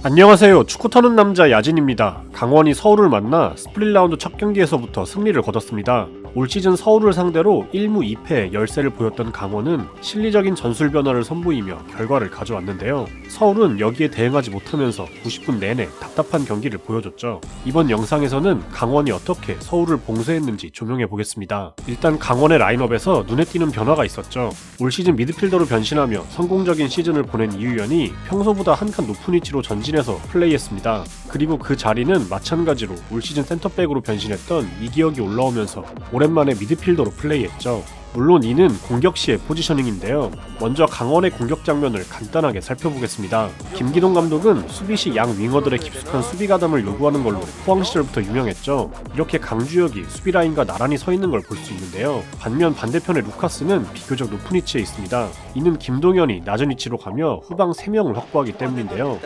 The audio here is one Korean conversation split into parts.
안녕하세요. 축구 터는 남자 야진입니다. 강원이 서울을 만나 스플릿 라운드 첫 경기에서부터 승리를 거뒀습니다. 올 시즌 서울을 상대로 1무 2패의 열세를 보였던 강원은 실리적인 전술 변화를 선보이며 결과를 가져왔는데요. 서울은 여기에 대응하지 못하면서 90분 내내 답답한 경기를 보여줬죠. 이번 영상에서는 강원이 어떻게 서울을 봉쇄했는지 조명해 보겠습니다. 일단 강원의 라인업에서 눈에 띄는 변화가 있었죠. 올 시즌 미드필더로 변신하며 성공적인 시즌을 보낸 이유연이 평소보다 한 칸 높은 위치로 전진해서 플레이했습니다. 그리고 그 자리는 마찬가지로 올 시즌 센터백으로 변신했던 이기혁이 올라오면서 오랜만에 미드필더로 플레이했죠. 물론 이는 공격 시의 포지셔닝인데요. 먼저 강원의 공격 장면을 간단하게 살펴보겠습니다. 김기동 감독은 수비 시 양 윙어들의 깊숙한 수비 가담을 요구하는 걸로 포항 시절부터 유명했죠. 이렇게 강주혁이 수비 라인과 나란히 서 있는 걸 볼 수 있는데요. 반면 반대편의 루카스는 비교적 높은 위치에 있습니다. 이는 김동현이 낮은 위치로 가며 후방 3명을 확보하기 때문인데요.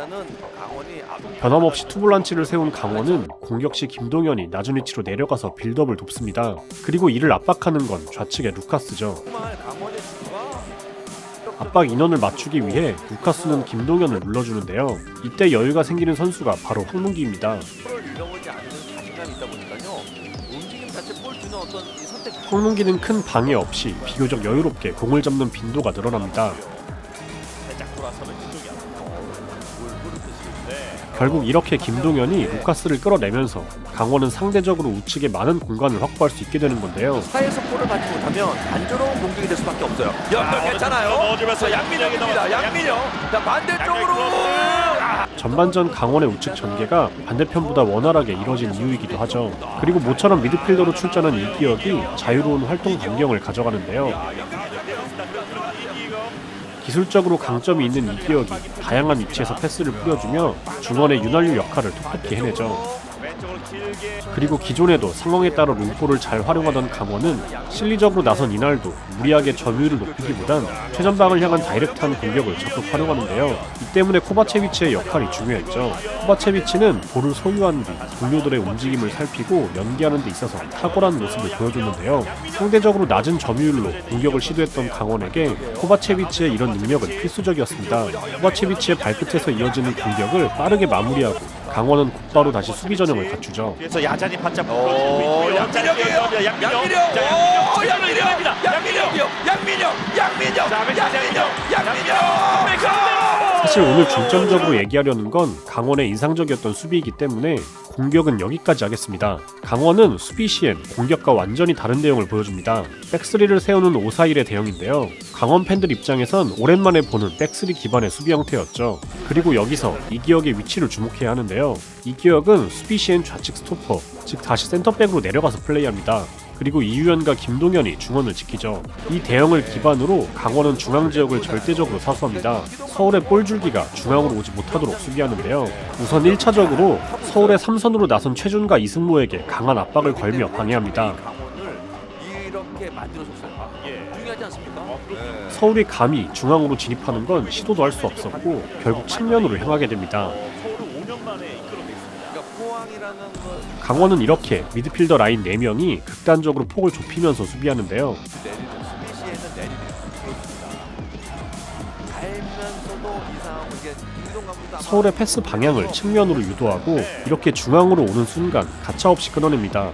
변함없이 투볼란치를 세운 강원은 공격 시 김동현이 낮은 위치로 내려가서 빌드업을 돕습니다. 그리고 이를 압박하는 건 좌측의 루카스죠. 압박 인원을 맞추기 위해 루카스는 김동현을 눌러주는데요. 이때 여유가 생기는 선수가 바로 황문기입니다. 황문기는 큰 방해 없이 비교적 여유롭게 공을 잡는 빈도가 늘어납니다. 결국 이렇게 김동현이 루카스를 끌어내면서 강원은 상대적으로 우측에 많은 공간을 확보할 수 있게 되는 건데요. 사이에서 볼을 받지 못하면 안전한 공격이 될 수밖에 없어요. 연결 괜찮아요. 양민혁입니다. 양민혁. 자, 반대쪽으로. 전반전 강원의 우측 전개가 반대편보다 원활하게 이뤄진 이유이기도 하죠. 그리고 모처럼 미드필더로 출전한 이기혁이 자유로운 활동 반경을 가져가는데요. 기술적으로 강점이 있는 이기혁이 다양한 위치에서 패스를 뿌려주며 중원의 윤활유 역할을 톡톡히 해내죠. 그리고 기존에도 상황에 따라 롱볼을 잘 활용하던 강원은 실리적으로 나선 이날도 무리하게 점유율을 높이기보단 최전방을 향한 다이렉트한 공격을 적극 활용하는데요. 이 때문에 코바체비치의 역할이 중요했죠. 코바체비치는 볼을 소유한 뒤 동료들의 움직임을 살피고 연계하는 데 있어서 탁월한 모습을 보여줬는데요. 상대적으로 낮은 점유율로 공격을 시도했던 강원에게 코바체비치의 이런 능력은 필수적이었습니다. 코바체비치의 발끝에서 이어지는 공격을 빠르게 마무리하고 강원은 곧바로 다시 수비 전형을 갖추죠. 그래서 야잔이 바짝 사실 오늘 중점적으로 얘기하려는 건 강원의 인상적이었던 수비이기 때문에 공격은 여기까지 하겠습니다. 강원은 수비 시엔 공격과 완전히 다른 대응을 보여줍니다. 백스리를 세우는 5-4-1의 대형인데요. 강원 팬들 입장에선 오랜만에 보는 백스리 기반의 수비 형태였죠. 그리고 여기서 이기혁의 위치를 주목해야 하는데요. 이기혁은 수비 시엔 좌측 스토퍼, 즉 다시 센터백으로 내려가서 플레이합니다. 그리고 이유연과 김동현이 중원을 지키죠. 이 대형을 기반으로 강원은 중앙 지역을 절대적으로 사수합니다. 서울의 볼 줄기가 중앙으로 오지 못하도록 수비하는데요. 우선 1차적으로 서울의 3선으로 나선 최준과 이승모에게 강한 압박을 걸며 방해합니다. 이렇게 만들어줬어요. 중요하지 않습니까? 서울이 감히 중앙으로 진입하는 건 시도도 할 수 없었고 결국 측면으로 향하게 됩니다. 강원은 이렇게 미드필더 라인 4명이 극단적으로 폭을 좁히면서 수비하는데요. 서울의 패스 방향을 측면으로 유도하고 이렇게 중앙으로 오는 순간 가차없이 끊어냅니다.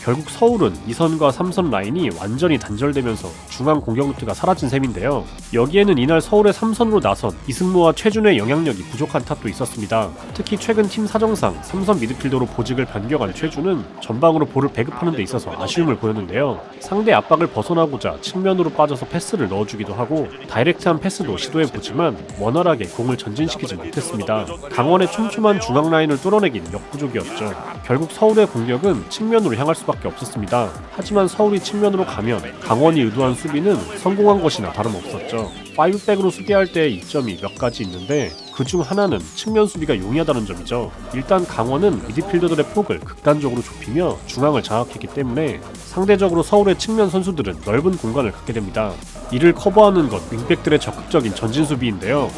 결국 서울은 2선과 3선 라인이 완전히 단절되면서 중앙 공격 루트가 사라진 셈인데요. 여기에는 이날 서울의 3선으로 나선 이승모와 최준의 영향력이 부족한 탓도 있었습니다. 특히 최근 팀 사정상 3선 미드필더로 보직을 변경한 최준은 전방으로 볼을 배급하는 데 있어서 아쉬움을 보였는데요. 상대 압박을 벗어나고자 측면으로 빠져서 패스를 넣어주기도 하고 다이렉트한 패스도 시도해보지만 원활하게 공을 전진시키지 못했습니다. 강원의 촘촘한 중앙 라인을 뚫어내긴 역부족이었죠. 결국 서울의 공격은 측면으로 향할 수밖에 없었습니다. 하지만 서울이 측면으로 가면 강원이 의도한 수비는 성공한 것이나 다름없었죠. 5백으로 수비할 때의 이점이 몇 가지 있는데 그중 하나는 측면 수비가 용이하다는 점이죠. 일단 강원은 미드필더들의 폭을 극단적으로 좁히며 중앙을 장악했기 때문에 상대적으로 서울의 측면 선수들은 넓은 공간을 갖게 됩니다. 이를 커버하는 건 윙백들의 적극적인 전진 수비인데요.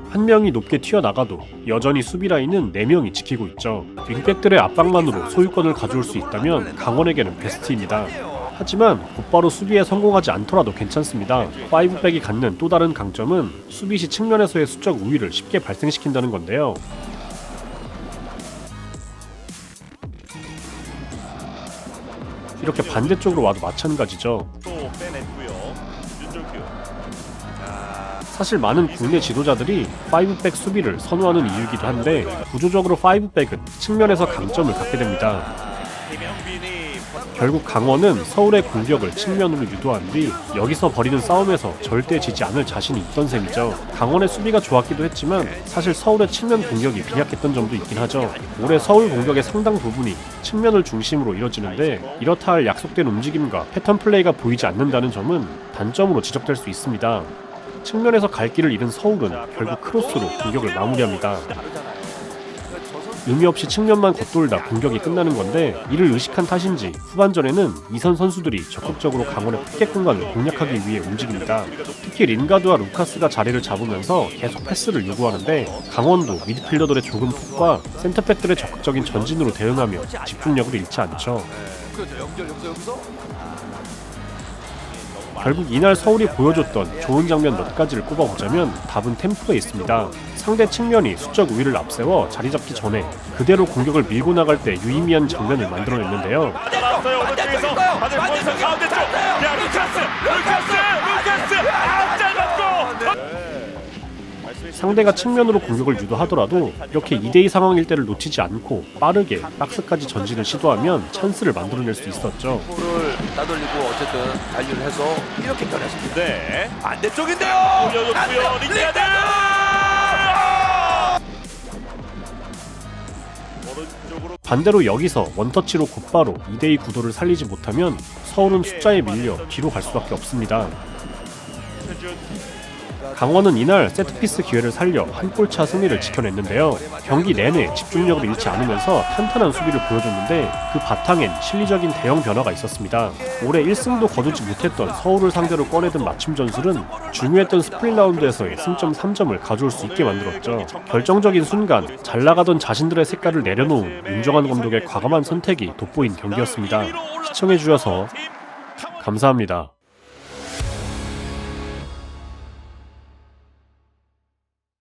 한 명이 높게 튀어나가도 여전히 수비 라인은 4명이 지키고 있죠. 윙백들의 압박만으로 소유권을 가져올 수 있다면 강원에게는 베스트입니다. 하지만 곧바로 수비에 성공하지 않더라도 괜찮습니다. 5백이 갖는 또 다른 강점은 수비 시 측면에서의 수적 우위를 쉽게 발생시킨다는 건데요. 이렇게 반대쪽으로 와도 마찬가지죠. 또 빼냈고요. 윤종규. 사실 많은 국내 지도자들이 5백 수비를 선호하는 이유이기도 한데 구조적으로 5백은 측면에서 강점을 갖게 됩니다. 김영빈이 결국 강원은 서울의 공격을 측면으로 유도한 뒤 여기서 벌이는 싸움에서 절대 지지 않을 자신이 있던 셈이죠. 강원의 수비가 좋았기도 했지만 사실 서울의 측면 공격이 빈약했던 점도 있긴 하죠. 올해 서울 공격의 상당 부분이 측면을 중심으로 이뤄지는데 이렇다 할 약속된 움직임과 패턴 플레이가 보이지 않는다는 점은 단점으로 지적될 수 있습니다. 측면에서 갈 길을 잃은 서울은 결국 크로스로 공격을 마무리합니다. 의미 없이 측면만 겉돌다 공격이 끝나는 건데 이를 의식한 탓인지 후반전에는 이선 선수들이 적극적으로 강원의 포켓 공간을 공략하기 위해 움직입니다. 특히 린가드와 루카스가 자리를 잡으면서 계속 패스를 요구하는데 강원도 미드필더들의 좁은 폭과 센터백들의 적극적인 전진으로 대응하며 집중력을 잃지 않죠. 결국 이날 서울이 보여줬던 좋은 장면 몇 가지를 꼽아보자면 답은 템포에 있습니다. 상대 측면이 수적 우위를 앞세워 자리 잡기 전에 그대로 공격을 밀고 나갈 때 유의미한 장면을 만들어냈는데요. 나왔어요. 오른쪽에서 반대편 가운데 쪽. 야 루카스. 짧았고. 상대가 측면으로 공격을 유도하더라도 이렇게 2대2 상황일 때를 놓치지 않고 빠르게 박스까지 전진을 시도하면 찬스를 만들어낼 수 있었죠. 볼을 따돌리고 어쨌든 잔류를 해서 이렇게 변했습니다. 네. 반대쪽인데요. 올려줬고요. 링가드. 오른쪽으로 반대로 여기서 원터치로 곧바로 2대2 구도를 살리지 못하면 서울은 숫자에 밀려 뒤로 갈 수밖에 없습니다. 최준. 강원은 이날 세트피스 기회를 살려 한 골차 승리를 지켜냈는데요. 경기 내내 집중력을 잃지 않으면서 탄탄한 수비를 보여줬는데 그 바탕엔 실리적인 대형 변화가 있었습니다. 올해 1승도 거두지 못했던 서울을 상대로 꺼내든 맞춤 전술은 중요했던 스프링 라운드에서의 승점 3점을 가져올 수 있게 만들었죠. 결정적인 순간 잘 나가던 자신들의 색깔을 내려놓은 윤정환 감독의 과감한 선택이 돋보인 경기였습니다. 시청해주셔서 감사합니다.